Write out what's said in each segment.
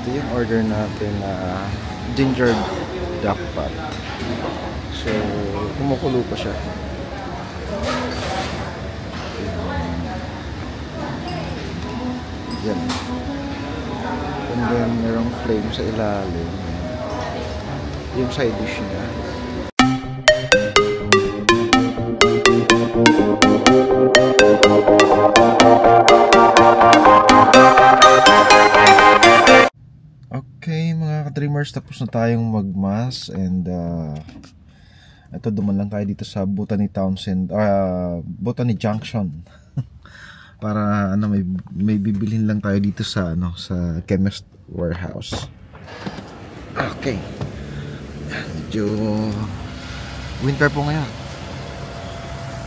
yung order natin na ginger duck pot. So, kumukulo pa siya. Yan. And then, merong flame sa ilalim. Yung side dish niya. Okay, mga ka-dreamers, tapos na tayong magmas and ito, duman lang tayo dito sa Botany Townsend, Botany Junction. Para ano, may bibilhin lang tayo dito sa sa Chemist Warehouse. Okay. Medyo winter po ngayon.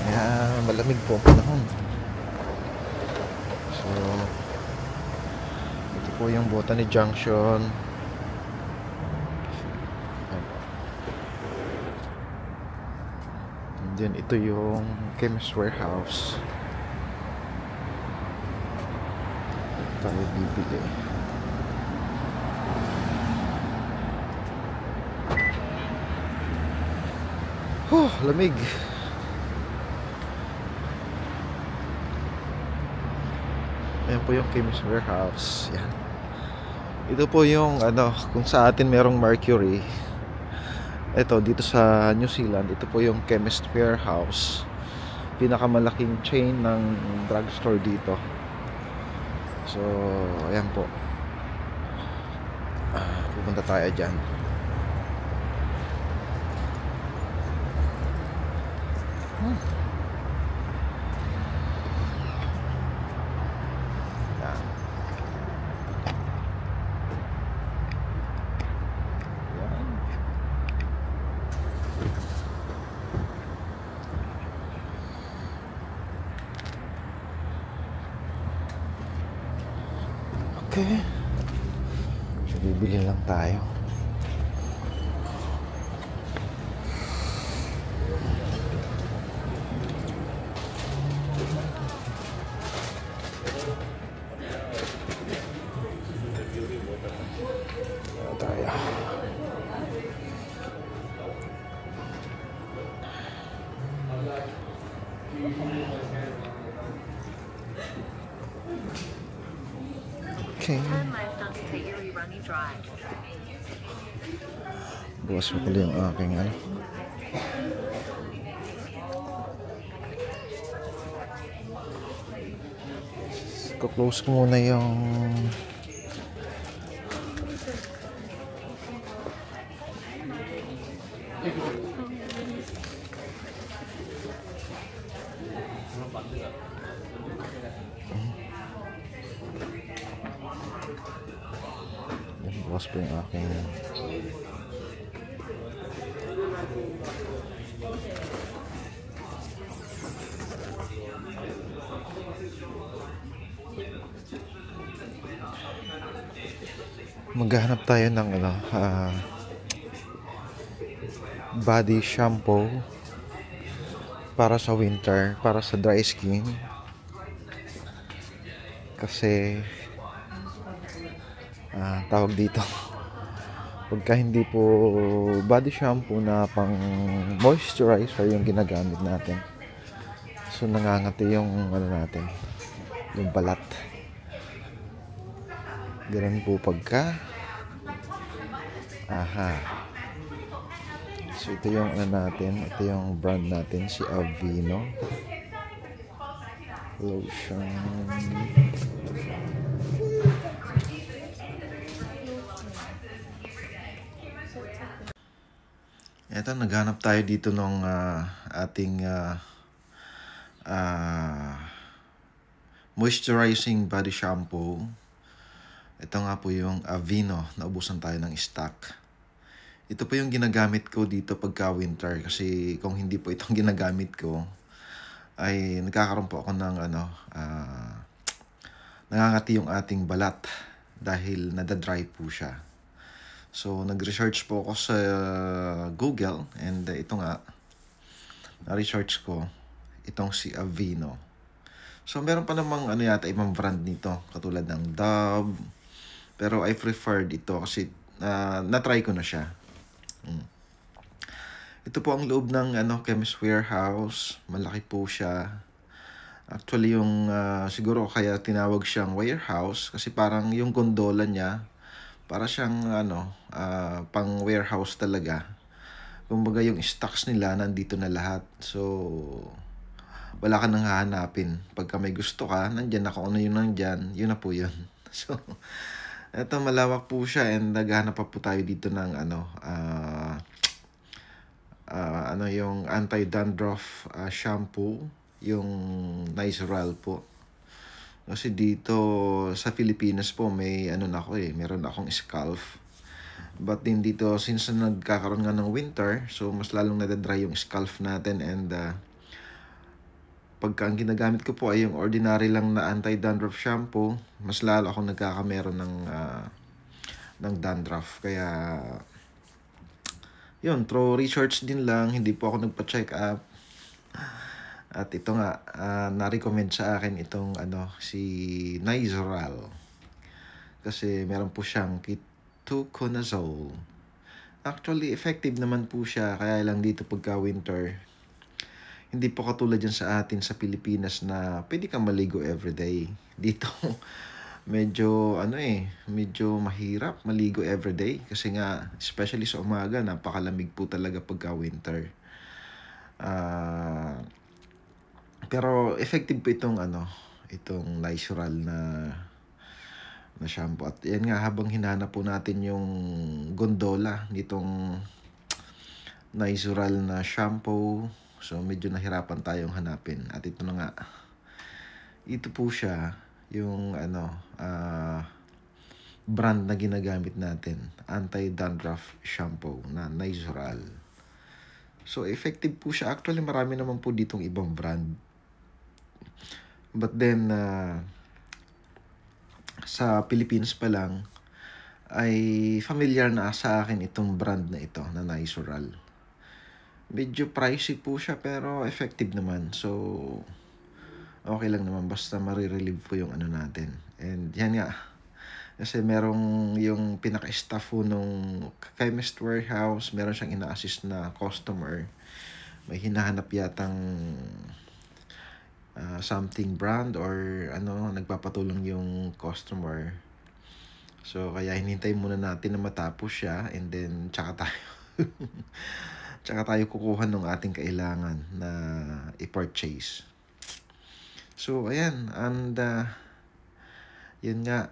Kaya malamig po ang panahon. So, ito po yung Botany Junction. And then ito yung Chemist Warehouse. Tayo bibili. Lamig. Ayan po yung Chemist Warehouse. Yan. Ito po yung kung sa atin merong Mercury. Ito dito sa New Zealand, ito po yung Chemist Warehouse. Pinakamalaking chain ng drugstore dito. So, ayan po. Pupunta tayo dyan. Yan. Yan. Okay. So, bibili lang tayo. Okay. Bukas mo pala yung aking Close ko muna yung bukas po yung aking maghahanap tayo ng body shampoo para sa winter, para sa dry skin, kasi tawag dito, pagka hindi po body shampoo na pang moisturizer yung ginagamit natin, so nangangati yung natin, yung balat. Ganun po pagka so ito yung natin, ito yung brand natin, si Aveeno lotion. Ito, naghanap tayo dito ng ating moisturizing body shampoo. Ito nga po yung Aveeno, naubusan tayo ng stock. Ito po yung ginagamit ko dito pagka winter, kasi kung hindi po itong ginagamit ko ay nagkakaroon po ako ng nangangati yung ating balat dahil nadadry po siya. So nag-research po ako sa Google and ito nga, na-research ko itong si Aveeno. So meron pa namang yata ibang brand nito, katulad ng Dove. Pero I preferred ito kasi na-try ko na siya. Ito po ang loob ng Chemist Warehouse. Malaki po siya. Actually yung siguro kaya tinawag siyang warehouse kasi parang yung gondola niya para siyang pang warehouse talaga. Kumbaga yung stocks nila nandito na lahat. So wala ka nang hahanapin. Pagka may gusto ka, nandyan na kung ano yun nandyan, yun na po yun. So eto malawak po siya and naghahanap pa po tayo dito ng yung anti-dandruff shampoo, yung Nizoral po. Kasi dito sa Pilipinas po may meron akong scalp. But din dito since nagkakaroon nga ng winter, so mas lalong nadadry yung scalp natin and pagka ang ginagamit ko po ay yung ordinary lang na anti-dandruff shampoo, mas lalo akong nagkakameron ng dandruff. Kaya yun, through research din lang, hindi po ako nagpa-check up. At ito nga, na-recommend sa akin itong si Nizoral. Kasi meron po siyang ketoconazole. Actually, effective naman po siya. Kaya lang dito pagka winter, hindi po katulad yan sa atin sa Pilipinas na pwede kang maligo everyday. Dito, medyo medyo mahirap maligo everyday. Kasi nga, especially sa umaga, napakalamig po talaga pagka winter. Pero effective po itong Nizoral na shampoo. At yan nga, habang hinanap po natin yung gondola nitong Nizoral na shampoo, so medyo nahirapan tayong hanapin. At ito na nga, ito po siya yung brand na ginagamit natin, anti-dandruff shampoo na Nizoral. So effective po siya. Actually marami naman po ditong ibang brand. But then sa Philippines pa lang ay familiar na sa akin itong brand na ito na Nizoral. Medyo pricey po siya pero effective naman. So okay lang naman basta marirelieve po yung natin. And yan nga, kasi merong yung pinaka-staff po nung Chemist Warehouse, meron siyang ina-assist na customer. May hinahanap yatang something brand or nagpapatulong yung customer. So kaya hinintay muna natin na matapos siya and then tsaka tayo kukuha ng ating kailangan na i-purchase. So ayan, and yun nga,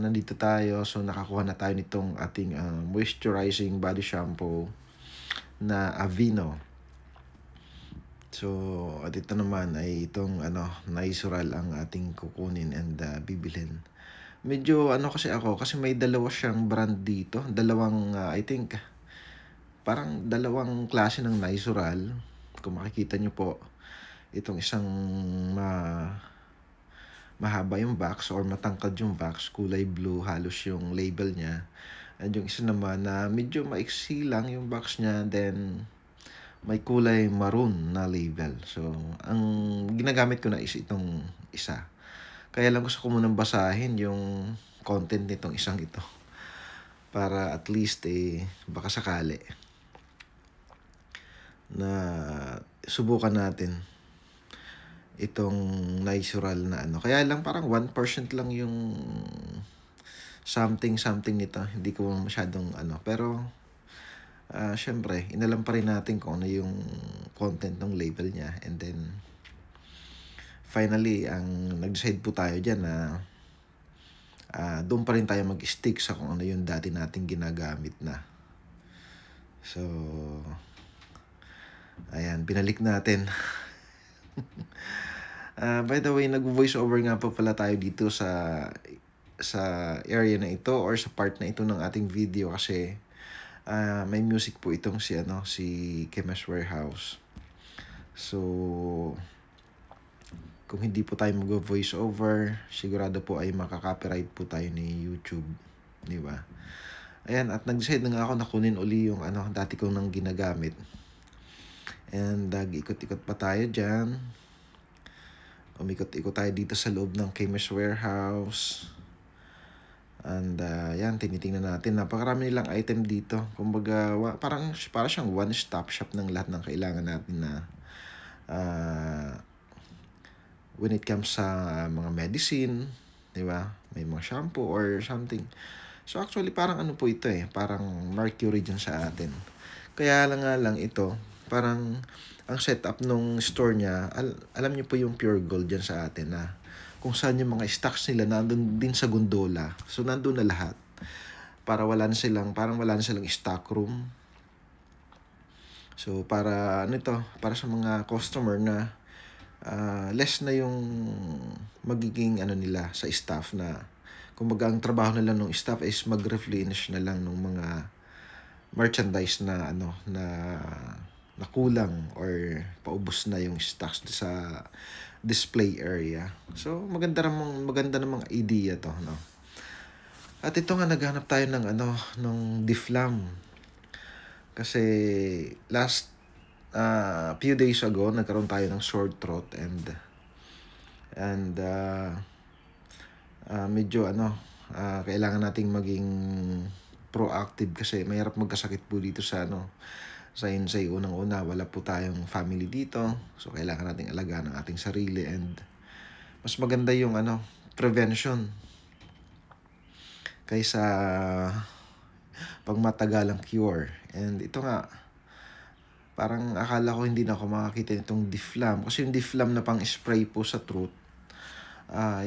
nandito tayo. So nakakuha na tayo nitong ating moisturizing body shampoo na Aveeno. So at ito naman ay itong Nizoral ang ating kukunin and bibilhin. Medyo kasi may dalawa siyang brand dito, dalawang I think parang dalawang klase ng Nizoral. Kung makikita nyo po, itong isang mahaba yung box or matangkad yung box, kulay blue, halos yung label niya. And yung isa naman na medyo maiksi lang yung box niya, then may kulay maroon na label. So, ang ginagamit ko na is itong isa. Kaya lang gusto ko munang basahin yung content nitong isang ito. Para at least baka sakali na subukan natin itong Nizoral na Kaya lang parang 1% lang yung something nito. Hindi ko masyadong pero syempre, inalam pa rin natin kung ano yung content ng label niya. And then finally, ang nag-decide po tayo dyan na doon pa rin tayo mag-stick sa kung ano yung dati nating ginagamit na. So ayan, binalik natin. By the way, nag-voice over nga po pala tayo dito sa area na ito or sa part na ito ng ating video kasi may music po itong si Chemist Warehouse. So kung hindi po tayo mag-voice over, sigurado po ay makaka-copyright po tayo ni YouTube, di ba? Ayan, at nag-decide na nga ako na kunin uli yung dati kong nang ginagamit. And ikot-ikot pa tayo dyan. Umikot-ikot tayo dito sa loob ng Chemist Warehouse. And yan, tinitingnan natin. Napakarami nilang item dito. Kumbaga, parang siyang one-stop shop ng lahat ng kailangan natin na when it comes sa mga medicine, di ba? May mga shampoo or something. So actually, parang ano po ito parang Mercury dyan sa atin. Kaya lang nga lang ito, parang ang setup nung store niya, alam niyo po yung Pure Gold dyan sa atin na kung saan yung mga stocks nila nandun din sa gondola. So nandun na lahat. Parang wala na silang stock room. So para para sa mga customer na less na yung magiging nila sa staff na kumbaga ang trabaho nila ng staff is mag-replenish na lang ng mga merchandise na na kulang or paubos na yung stocks sa display area. So maganda namang idea to, no. At ito nga, naghanap tayo ng ng Difflam. Kasi last few days ago nagkaroon tayo ng sore throat and medyo kailangan nating maging proactive kasi mahirap magkasakit po dito sa sa Insay. Unang-una, wala po tayong family dito. So kailangan nating alagaan ang ating sarili and mas maganda yung prevention kaysa pagmatagalang cure. And ito nga, parang akala ko hindi na ako makakita nitong Difflam kasi yung Difflam na pang spray po sa throat,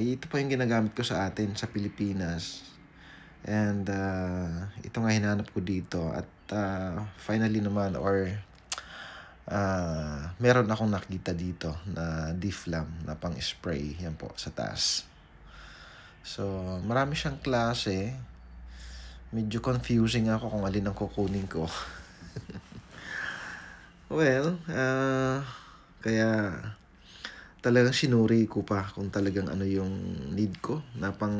ito po yung ginagamit ko sa atin sa Pilipinas. And ito nga hinanap ko dito at finally naman meron akong nakita dito na Difflam na pang spray. Yan po sa taas. So marami siyang klase. Medyo confusing ako kung alin ang kukunin ko. Well, kaya talagang sinuri ko pa kung talagang yung need ko na pang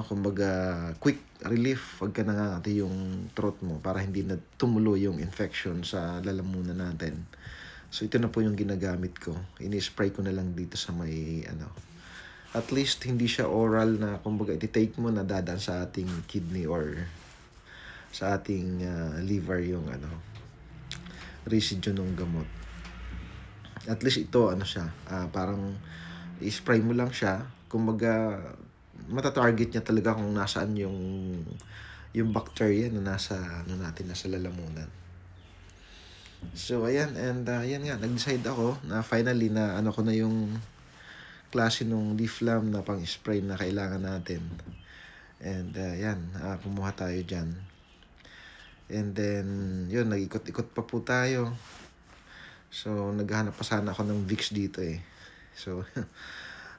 kumbaga quick relief pagka nangangati yung throat mo para hindi na tumulo yung infection sa lalamunan natin. So ito na po yung ginagamit ko. Ini-spray ko na lang dito sa may at least hindi siya oral na kumbaga iti-take mo na dadaan sa ating kidney or sa ating liver yung residue ng gamot. At least ito siya, parang i-spray mo lang siya, kumbaga mata-target niya talaga kung nasaan yung bacteria na nasa nasa lalamunan. So ayan, and yan nga, nag-decide ako na finally na ko na yung klase nung Difflam na pang-spray na kailangan natin. And yan, kumuha tayo dyan. And then yun, nag-ikot-ikot pa po tayo. So naghahanap pa sana ako ng Vicks dito So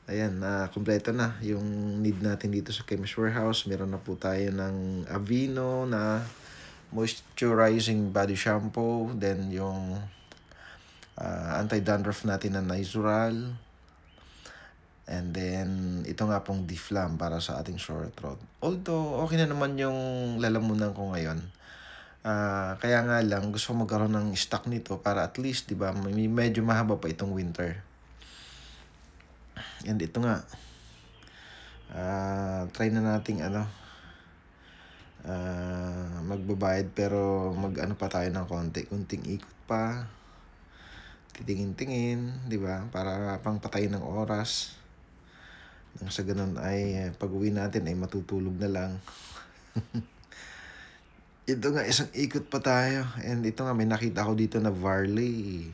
ayan, kompleto na yung need natin dito sa Chemist Warehouse. Meron na po tayo ng Aveeno na moisturizing body shampoo. Then yung anti-dandruff natin na Nizoral. And then ito nga pong Difflam para sa ating sore throat. Although okay na naman yung lalamunan ko ngayon. Kaya nga lang gusto ko magkaroon ng stock nito para at least, di ba, medyo mahaba pa itong winter. And ito nga, try na nating magbabayad pero pa tayo ng kunting ikot pa, titingin-tingin, di ba, para pang patayin ng oras. Nang sa ganun ay pag-uwi natin ay matutulog na lang. Ito nga, isang ikot pa tayo. And ito nga, may nakita ko dito na barley.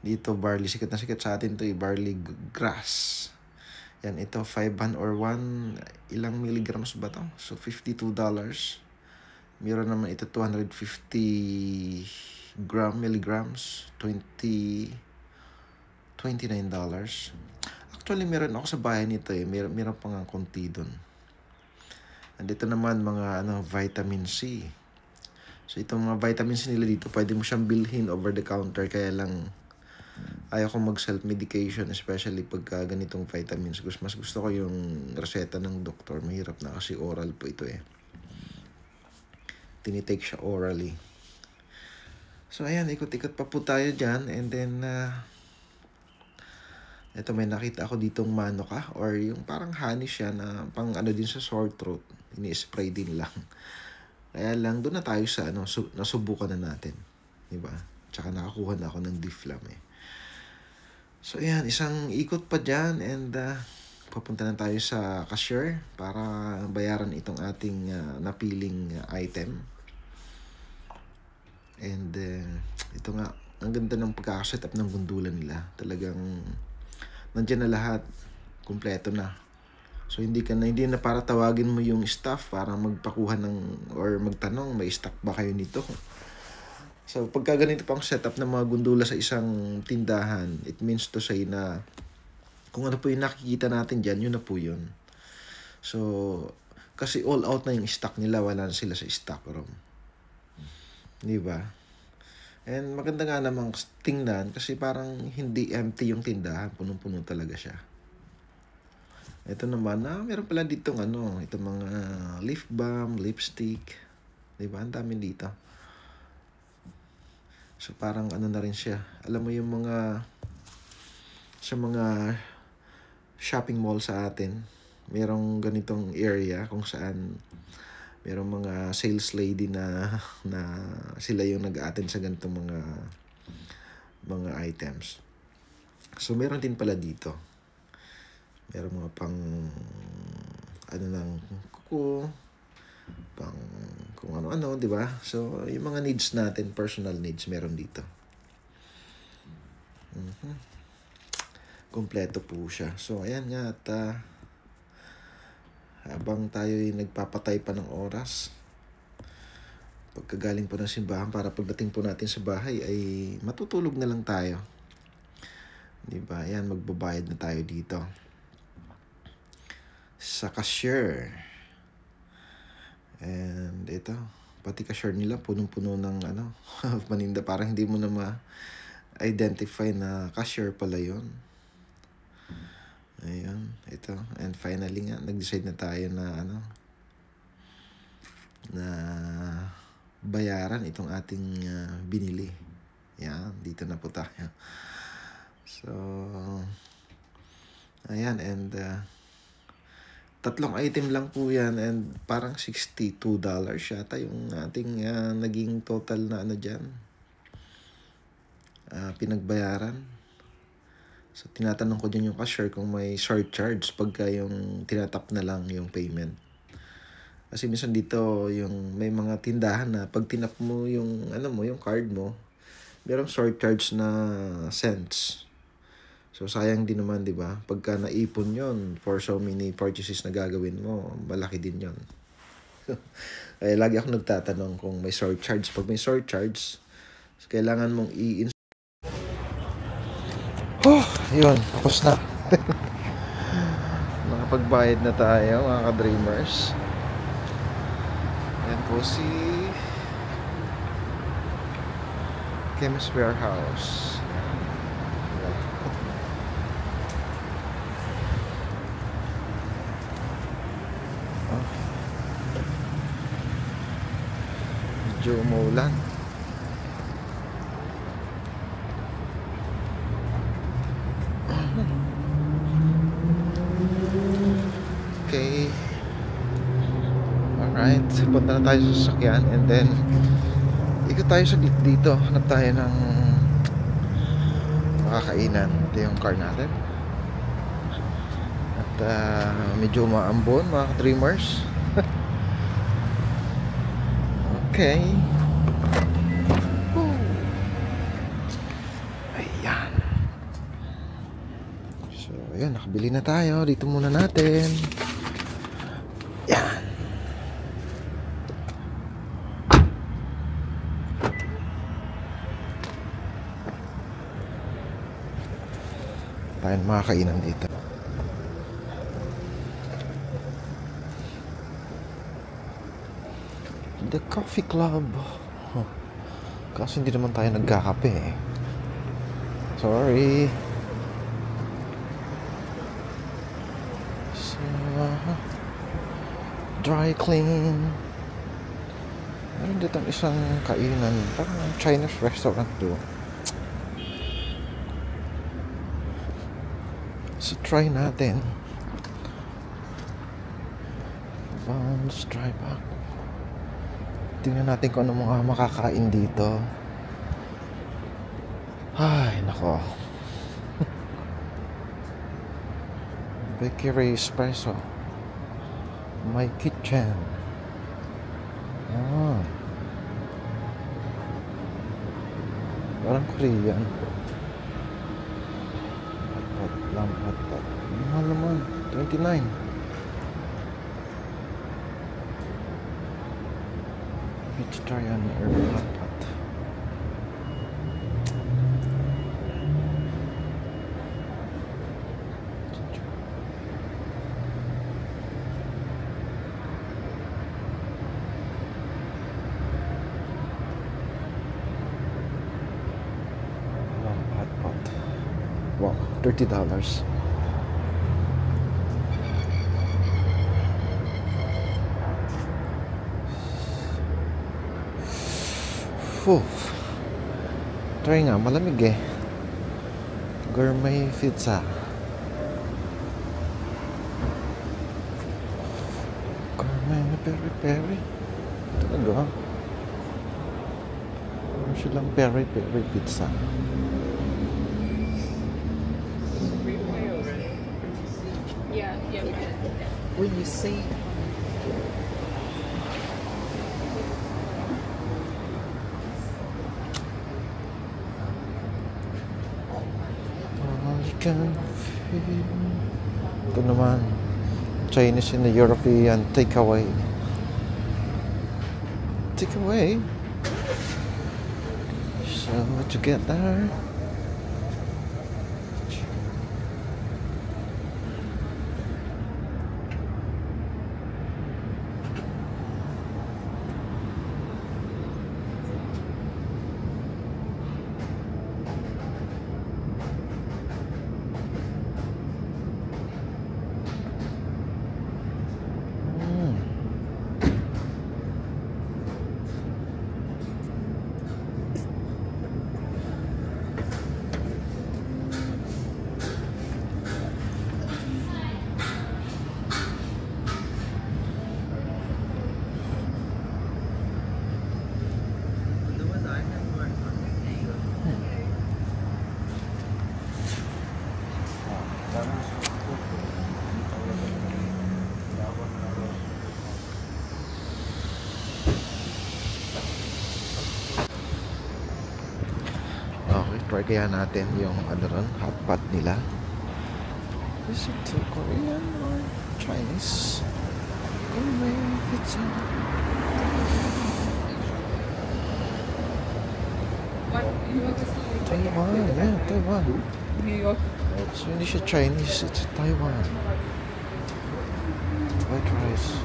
Dito, barley. Sikat na sikat sa atin to barley grass. Yan, ito, 500 or 1, ilang milligrams ba to? So, $52. Meron naman ito, 250 milligrams. $29. Actually, meron ako sa bahay nito Meron pa nga konti dun. Andito naman mga vitamin C. So itong mga vitamin C nila dito, pwede mo siyang bilhin over the counter. Kaya lang ayaw ko mag-self-medication, especially pagka ganitong vitamins. Mas gusto ko yung reseta ng doktor. Mahirap na kasi oral po ito Tinitake siya orally. So ayan, ikot-ikot pa po tayo dyan. And then Ito, may nakita ako ditong Manuka or yung parang honey siya na pang ano din sa sore throat. Ini-spray din lang. Kaya lang, doon na tayo sa ano, nasubukan na natin. Diba? Tsaka nakakuha na ako ng Difflam eh. So, ayan, isang ikot pa dyan and papunta na tayo sa cashier para bayaran itong ating napiling item. And ito nga, ang ganda ng pagkakaset up ng gundulan nila. Talagang nandiyan na lahat, kumpleto na. So hindi na para tawagin mo yung staff para magpakuha ng or magtanong may stock ba kayo nito. So pagka ganito pang setup ng mga gundula sa isang tindahan, it means to say na kung ano po yung nakikita natin diyan, yun na po yun. So kasi all out na yung stock nila, wala na sila sa stock room. Di ba? And maganda nga namang tingnan kasi parang hindi empty yung tindahan, punong-puno talaga siya. Ito naman, meron pala ditong itong mga lip balm, lipstick. Diba? Ang dami dito. So, parang na rin siya. Alam mo yung sa mga shopping mall sa atin, merong ganitong area kung saan merong mga sales lady na sila yung nag-attend sa ganitong mga items. So, meron din pala dito. Meron mga pang ng kuko, pang kung ano-ano, di ba? So, yung mga needs natin, personal needs, meron dito. Kompleto po siya. So, ayan nga at habang tayo ay nagpapatay pa ng oras, pagkagaling po ng simbahan para pagdating po natin sa bahay ay matutulog na lang tayo. Di ba? Ayan, magbabayad na tayo dito sa cashier. And ito, pati cashier nila punong-puno ng paninda, parang hindi mo na ma-identify na cashier pala yun. Ayun, ito. And finally nga, nag-decide na tayo na na bayaran itong ating binili. Yan, dito na po tayo. So, ayan, and tatlong item lang po yan and parang $62 yata yung ating naging total na dyan. Pinagbayaran. So, tinatanong ko dyan yung cashier kung may surcharge pagka yung tinatap na lang yung payment. Kasi minsan dito yung may mga tindahan na pag tinap mo yung yung card mo, merong surcharge na cents. So, sayang din naman, di ba? Pagka naipon yon for so many purchases na gagawin mo, malaki din yon. Kaya lagi ako nagtatanong kung may surcharge. Pag may surcharge, kailangan mong yun, tapos na. Nakapagbayad na tayo, mga ka-dreamers. Yan po si Chemist Warehouse. Medyo umuulan. Okay. Alright. Punta na tayo sa sasakyan and then ikot tayo sa dito. Hanap tayo ng makakainan. Ito yung car natin. At medyo maambon, mga dreamers. Okay. Ayan. So, ayan. Nakabili na tayo. Dito muna natin. Ayan. Tayo mga kainan dito. The Coffee Club. Kasi hindi naman tayo nagkakape eh. Sorry. So, dry clean. Meron dito isang kainan. Parang Chinese restaurant doon. try natin. Let's try back. Tingnan natin kung ano mga makakain dito. Ay, nako. Bakery Espresso. My Kitchen. Ah. Parang Korean. Hotpot lang, hotpot. Mahal naman. 29. Vegetarian herb hotpot. Hotpot. Wow, $30. Fuh. Try nga, malamig eh. Gourmet pizza. Gourmet peri-peri. Talaga? Ano silang peri-peri pizza? Yeah, yeah. When you say ito naman, Chinese and European takeaway. Takeaway? So together. Okay, try kaya natin yung ano ron, hot pot nila. Is it Korean or Chinese? Gourmet pizza. What? You want to see? Taiwan, yeah, Taiwan. New York. So hindi siya Chinese, it's Taiwan. White rice.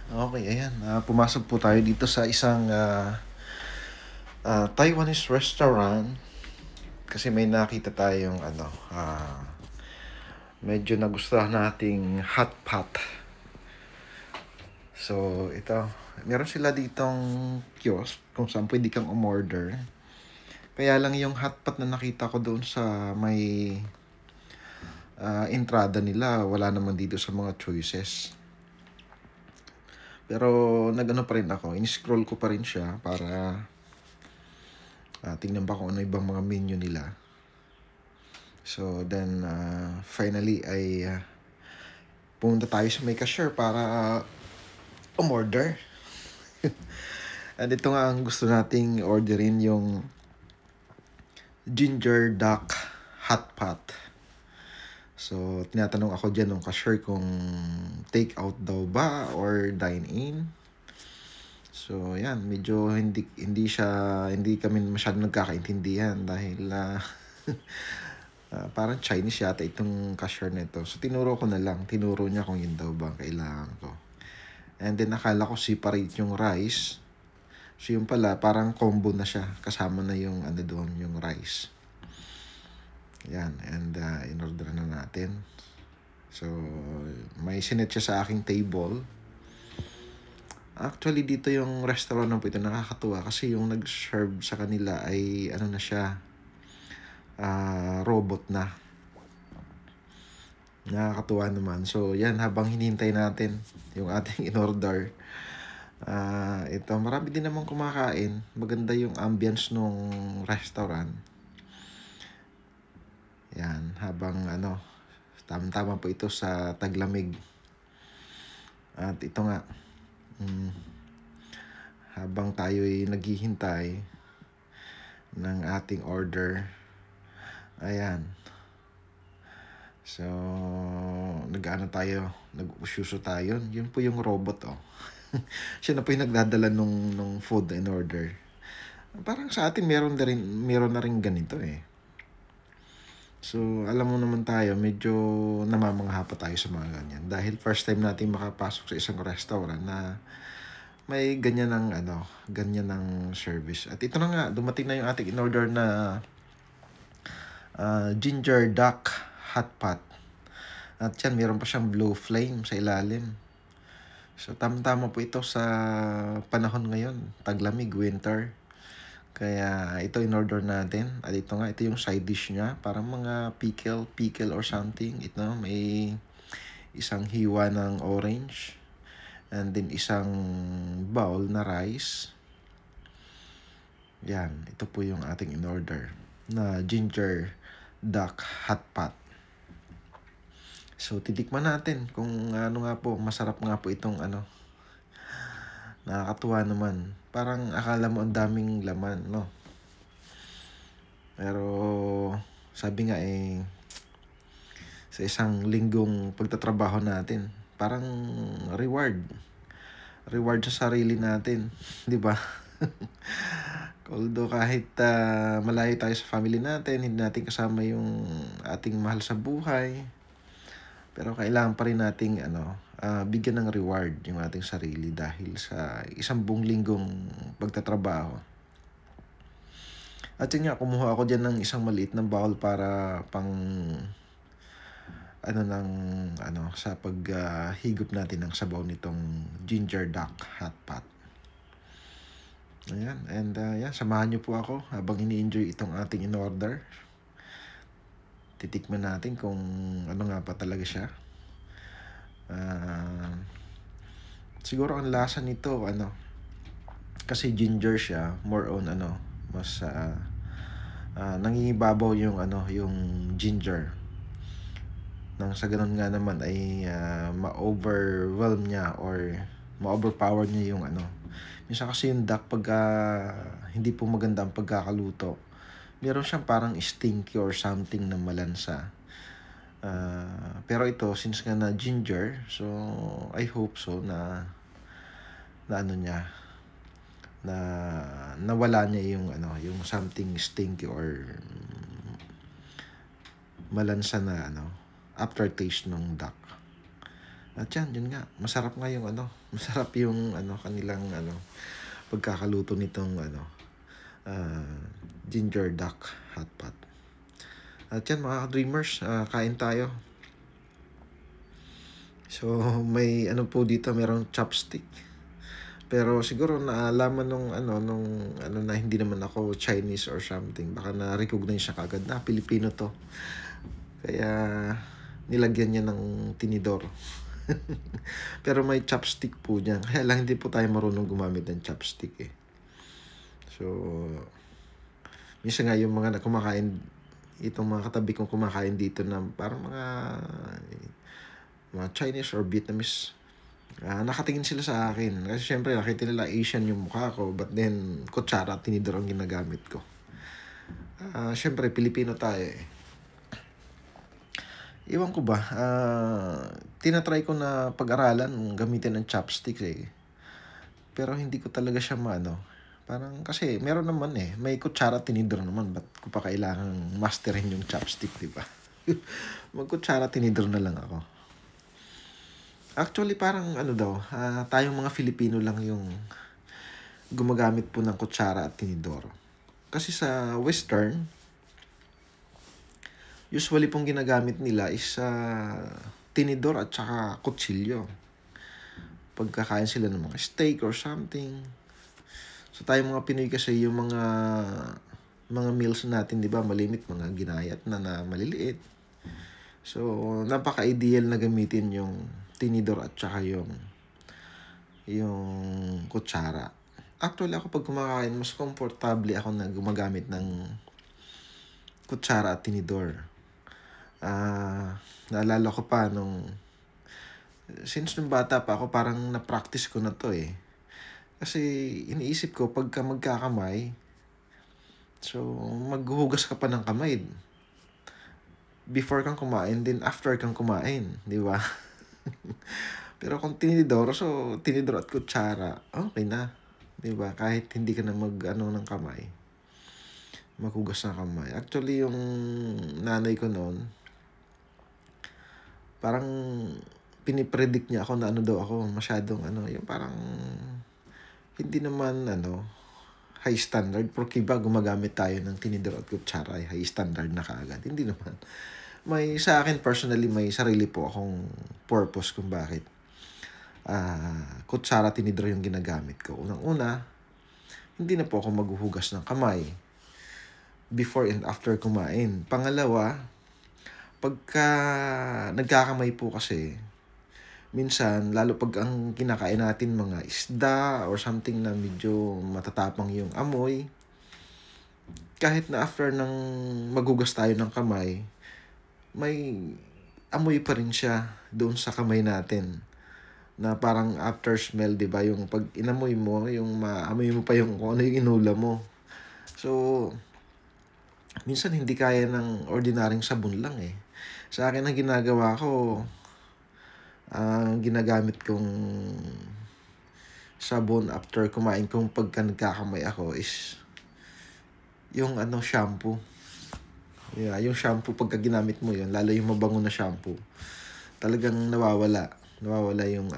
Okay, ayan. Pumasok po tayo dito sa isang Taiwanese restaurant. Kasi may nakita tayong medyo nagustuhan nating hot pot. So, ito. Meron sila ditong kiosk kung saan pwede kang umorder. Kaya lang yung hot pot na nakita ko doon sa may entrada nila, wala naman dito sa mga choices. Pero nag-ano pa rin ako, in-scroll ko pa rin siya para tingnan pa kung ano ibang mga menu nila. So then finally ay pumunta tayo sa may cashier para umorder. And ito nga ang gusto nating orderin, yung ginger duck hot pot. So, tinatanong ako dyan ng cashier kung take out daw ba or dine in. So, yan, medyo hindi kami masyadong nagkakaintindihan dahil parang Chinese yata itong cashier nito. So, tinuro niya kung yun daw ba ang kailangan ko. And then, akala ko separate yung rice So yung pala, parang combo na siya. Kasama na yung ano doon, yung rice. Yan, and in-order na natin. So, may sinet siya sa aking table. Actually, dito yung restaurant na po ito nakakatuwa kasi yung nag-serve sa kanila ay ano na siya, robot na. Nakakatuwa naman. So, yan, habang hinihintay natin yung ating in-order, ito, marami din naman kumakain. Maganda yung ambience nung restaurant. Yan, habang ano, tama-tama po ito sa taglamig. At ito nga, habang tayo'y naghihintay ng ating order, ayan. So, nag-usyuso tayo. Yun po yung robot, oh. Siya na po yung nagdadala nung food in order. Parang sa atin meron na rin ganito eh. So, alam mo naman tayo, medyo namamangha pa tayo sa mga ganyan. Dahil first time natin makapasok sa isang restaurant na may ganyan ng service. At ito na nga, dumating na yung ating in-order na ginger duck hot pot. At yan, meron pa siyang blue flame sa ilalim. So, tama-tama po ito sa panahon ngayon. Taglamig, winter. Kaya, ito in-order natin. At ito nga, ito yung side dish niya. Parang mga pickle or something. Ito, may isang hiwa ng orange. And then, isang bowl na rice. Yan, ito po yung ating in-order na ginger duck hot pot. So, titikman natin kung ano nga po, masarap nga po itong ano. Nakakatuwa naman. Parang akala mo ang daming laman, no? Pero, sabi nga sa isang linggong pagtatrabaho natin, parang reward. Reward sa sarili natin, di ba? Although kahit malayo tayo sa family natin, hindi natin kasama yung ating mahal sa buhay, pero kailangan pa rin nating bigyan ng reward yung ating sarili dahil sa isang buong linggong pagtatrabaho. At yun nga, kumuha ako dyan ng isang maliit na bowl para pang sa paghigop natin ng sabaw nitong ginger duck hot pot. Ayan, and samahan niyo po ako habang ini-enjoy itong ating in-order. Titikman natin kung ano nga pa talaga siya. Siguro ang lasa nito, kasi ginger siya, more on mas nangingibabaw yung ginger. Nang sa ganun nga naman ay ma-overwhelm niya or ma-overpower niya yung minsan kasi yung duck pagka hindi po maganda ang pagkakaluto, meron siyang parang stinky or something na malansa. Pero ito, since nga na ginger, so I hope so na nawala niya yung something stinky or malansa na aftertaste ng duck. At yun nga, masarap nga yung masarap yung kanilang pagkakaluto nitong ginger duck hot pot. At yan mga dreamers, kain tayo. So may po dito, merong chopstick. Pero siguro naalaman nung na hindi naman ako Chinese or something. Baka na-recognize siya kagad na Pilipino to. Kaya nilagyan niya ng tinidor. Pero may chopstick po niya. Kaya lang hindi po tayo marunong gumamit ng chopstick eh. So, minsan nga yung mga kumakain, itong mga katabi kong kumakain dito na parang mga Chinese or Vietnamese, nakatingin sila sa akin. Kasi syempre nakita nila Asian yung mukha ko, but then kutsara, tinidor ang ginagamit ko. Syempre Pilipino tayo eh. Iwan ko ba, tinatry ko na pag-aralan gamitin ng chopsticks eh. Pero hindi ko talaga siya parang kasi meron naman eh, may kutsara tinidor naman, ba't ko pa kailangang masterin yung chopstick, di ba? Mag-kutsara tinidor na lang ako. Actually parang tayong mga Filipino lang yung gumagamit po ng kutsara at tinidor. Kasi sa Western, usually pong ginagamit nila is tinidor at saka kutsilyo. Pagkakain sila ng mga steak or something. So tayo mga Pinoy kasi yung mga meals natin, di ba, malimit, mga ginayat na maliliit. So napaka-ideal na gamitin yung tinidor at saka yung kutsara. Actually ako pag kumakain, mas komportable ako na gumagamit ng kutsara at tinidor. Naalala ko pa since nung bata pa ako, parang na-practice ko na to eh. Kasi iniisip ko, pagka magkakamay, so maghuhugas ka pa ng kamay. Before kang kumain, then after kang kumain, di ba? Pero kung tinidor, so tinidor at kutsara, okay na. Di ba? Kahit hindi ka na ng kamay, maghugas ng kamay. Actually, yung nanay ko noon, parang pinipredict niya ako na daw ako, masyadong yung parang hindi naman high standard. Porque ba gumagamit tayo ng tinidor at kutsara ay high standard na kaagad? Hindi naman. Sa akin personally, may sarili po akong purpose kung bakit kutsara, tinidor yung ginagamit ko. Unang-una, hindi na po ako maghuhugas ng kamay before and after kumain. Pangalawa, pagka nagkakamay po kasi, minsan, lalo pag ang kinakain natin mga isda or something na medyo matatapang yung amoy, kahit na after ng maghugas tayo ng kamay, may amoy pa rin siya doon sa kamay natin. Na parang after smell, di ba? Yung pag inamoy mo, yung maamoy mo pa yung kung ano yung inula mo. So, minsan hindi kaya ng ordinaryong sabon lang eh. Sa akin, ang ginagawa ko, ginagamit kong sabon after kumain kung pagka nagkakamay ako is yung shampoo. Yeah, yung shampoo, pagka ginamit mo yun, lalo yung mabango na shampoo, talagang nawawala yung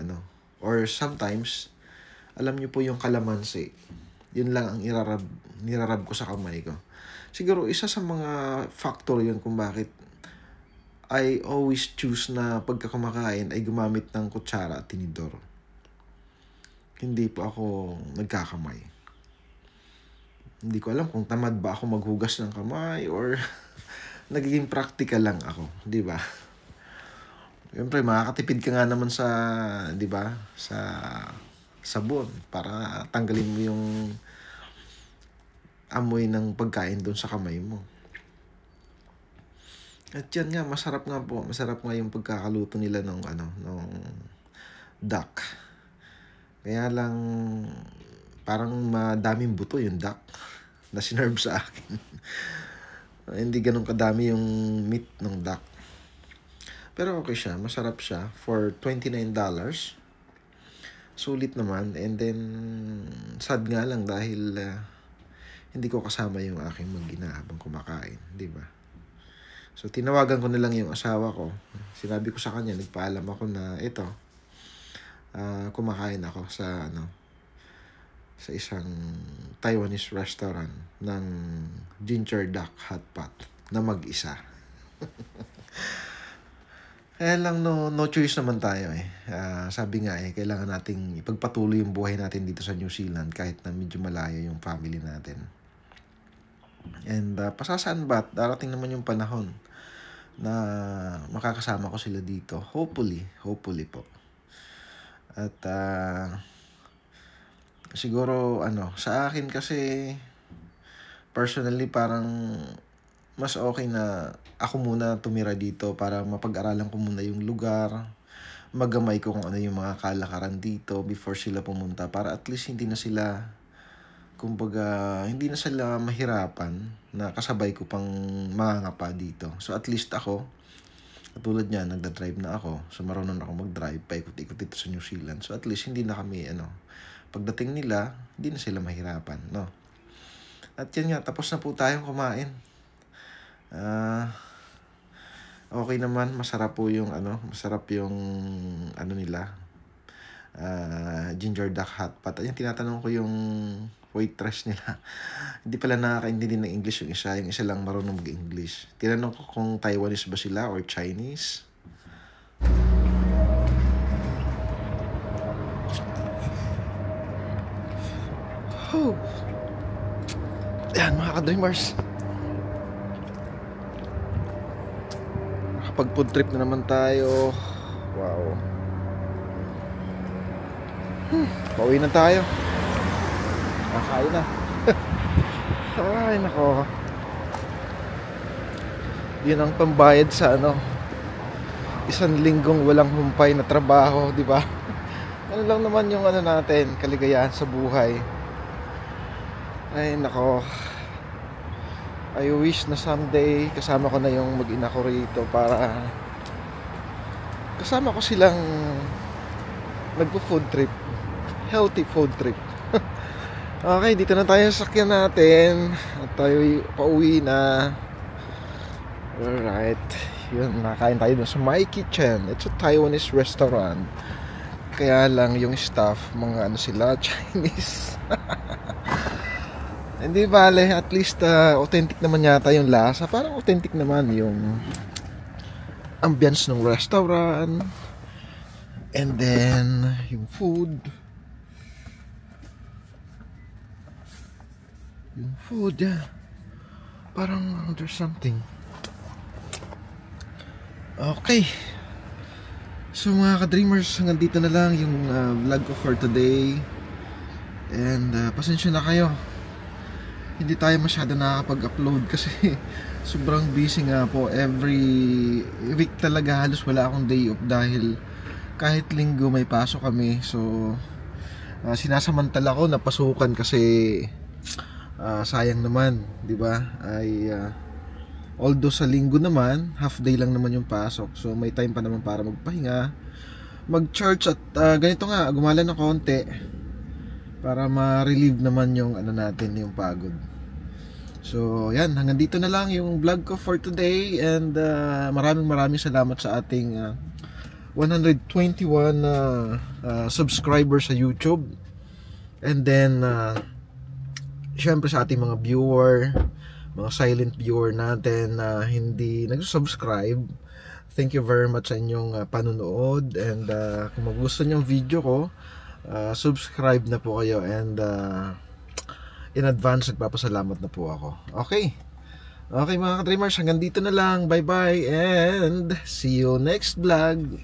or sometimes, alam niyo po yung kalamansi, yun lang ang nirarab ko sa kamay ko. Siguro isa sa mga factor yun kung bakit I always choose na pagka kumakain ay gumamit ng kutsara at tinidor. Hindi po ako nagkakamay. Hindi ko alam kung tamad ba ako maghugas ng kamay or nagiging practical lang ako, di ba? Siyempre, makakatipid ka nga naman sa, di ba, sa sabon para tanggalin mo yung amoy ng pagkain doon sa kamay mo. At yan nga, masarap nga yung pagkakaluto nila ng duck. Kaya lang, parang madaming buto yung duck na sinerve sa akin. Hindi ganun kadami yung meat ng duck. Pero okay siya, masarap siya for $29. Sulit naman. And then, sad nga lang dahil hindi ko kasama yung aking mag-ina habang kumakain, di ba? So, tinawagan ko na lang yung asawa ko. Sinabi ko sa kanya, nagpaalam ako na ito, kumakain ako sa isang Taiwanese restaurant ng ginger duck hot pot na mag-isa. Kaya lang no choice naman tayo eh. Sabi nga kailangan nating ipagpatuloy yung buhay natin dito sa New Zealand kahit na medyo malayo yung family natin. And pasasaan ba? Darating naman yung panahon na makakasama ko sila dito. Hopefully po. At siguro sa akin kasi personally parang mas okay na ako muna tumira dito para mapag-aralan ko muna yung lugar, magamay ko kung ano yung mga kalakaran dito before sila pumunta para at least hindi na sila mahirapan na kasabay ko pang mangangapa dito. So at least ako, katulad niya, nagda-drive na ako. So marunong ako mag-drive, paikot-ikot dito sa New Zealand. So at least hindi na kami, pagdating nila, hindi na sila mahirapan, no? At yan nga, tapos na po tayong kumain. Okay naman, masarap yung nila. ginger duck hot pot. Ayun, tinatanong ko yung waitress nila. Hindi pala nakakaintindi ng English yung isa lang marunong mag-English. Tinanong ko kung Taiwanese ba sila or Chinese. Oh. Yan mga ka-dreamers, nakapag food trip na naman tayo. Wow. Pauwi na tayo. Kakain na. Ay nako, yun ang pambayad sa isang linggong walang humpay na trabaho, di ba? Ano lang naman yung natin, kaligayahan sa buhay. Ay nako, I wish na someday kasama ko na yung mag-ina ko rito para kasama ko silang nagpo-food trip, healthy food trip. Okay, dito na tayo sa sakyan natin at tayo pauwi na. Alright, yun, nakain tayo dun sa My Kitchen. It's a Taiwanese restaurant, kaya lang yung staff mga sila, Chinese. Hindi bale, at least authentic naman yata yung lasa. Parang authentic naman yung ambience ng restaurant. And then yung food. Yung food, yeah. Parang there's something. Okay. So mga ka-dreamers, hanggang dito na lang yung vlog ko for today. And pasensya na kayo, hindi tayo masyado nakakapag-upload kasi sobrang busy nga po. Every week talaga halos wala akong day off dahil kahit linggo may pasok kami. So sinasamantala ko na pasukan kasi sayang naman, di ba? Although sa linggo naman half day lang naman yung pasok, so may time pa naman para magpahinga, mag-church at ganito nga, gumala ng konti para ma-relieve naman yung natin, yung pagod. So yan, hanggang dito na lang yung vlog ko for today. And maraming salamat sa ating 121 subscribers sa YouTube. And then syempre sa ating mga viewer, mga silent viewer natin na hindi nag-subscribe, thank you very much sa inyong panunood. And kung magustuhan niyo yung video ko, subscribe na po kayo. And in advance, nagpapasalamat na po ako. Okay mga ka-dreamers, hanggang dito na lang. Bye bye and see you next vlog.